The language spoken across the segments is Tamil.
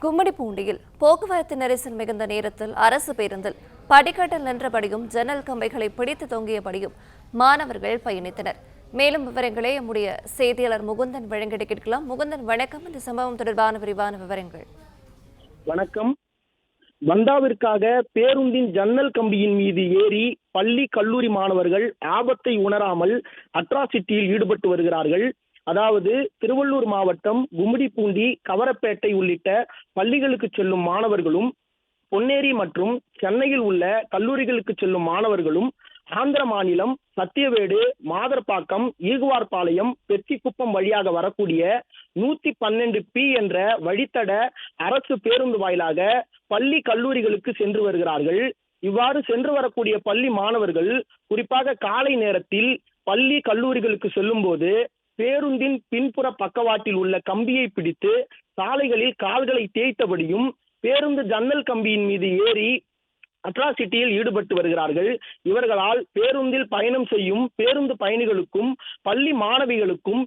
கும்மிடிப்பூண்டியில் போக்குவரத்து நெரிசல் மிகுந்த நேரத்தில் அரசு பேருந்தில் படிக்கட்டில் நின்றபடியும் ஜன்னல் கம்பைகளை பிடித்து தொங்கியபடியும் மாணவர்கள் பயணித்தனர். மேலும் விவரங்களை நம்முடைய செய்தியாளர் முகுந்தன் வழங்கிட கேட்கலாம். முகுந்தன், வணக்கம். இந்த சம்பவம் தொடர்பான விரிவான விவரங்கள். வணக்கம். பந்தாவிற்காக பேருந்தின் ஜன்னல் கம்பியின் மீது ஏறி பள்ளி கல்லூரி மாணவர்கள் ஆபத்தை உணராமல் அட்ராசிட்டியில் ஈடுபட்டு வருகிறார்கள். அதாவது திருவள்ளூர் மாவட்டம் கும்மிடிப்பூண்டி, கவரப்பேட்டை உள்ளிட்ட பள்ளிகளுக்கு செல்லும் மாணவர்களும், பொன்னேரி மற்றும் சென்னையில் உள்ள கல்லூரிகளுக்கு செல்லும் மாணவர்களும் ஆந்திர மாநிலம் சத்தியவேடு, மாதர்பாக்கம், ஈகுவார்பாளையம், பெத்திக்குப்பம் வழியாக வரக்கூடிய 112P என்ற வழித்தட அரசு பேருந்து வாயிலாக பள்ளி கல்லூரிகளுக்கு சென்று வருகிறார்கள். இவ்வாறு சென்று வரக்கூடிய பள்ளி மாணவர்கள் குறிப்பாக காலை நேரத்தில் பள்ளி கல்லூரிகளுக்கு செல்லும் போது பேருந்தின் பின்புற பக்கவாட்டில் உள்ள கம்பியை பிடித்து சாலைகளில் கால்களை தேய்த்தபடியும் பேருந்து ஜன்னல் கம்பியின் மீது ஏறி அட்ராசிட்டியில் ஈடுபட்டு வருகிறார்கள். இவர்களால் பேருந்தில் பயணம் செய்யும் பேருந்து பயணிகளுக்கும் பள்ளி மாணவிகளுக்கும்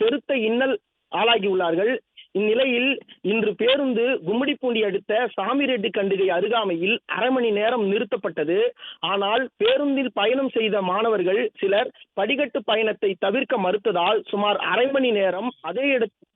பெருத்த இன்னல் ஆளாகியுள்ளார்கள். இந்நிலையில் இன்று பேருந்து கும்மிடிப்பூண்டி அடுத்த சாமிரெட்டி கண்டிகை அருகாமையில் அரை மணி நேரம் நிறுத்தப்பட்டது. ஆனால் பேருந்தில் பயணம் செய்த மாணவர்கள் சிலர் படிக்கட்டு பயணத்தை தவிர்க்க மறுத்ததால் சுமார் அரை மணி நேரம் அதே இடத்தில்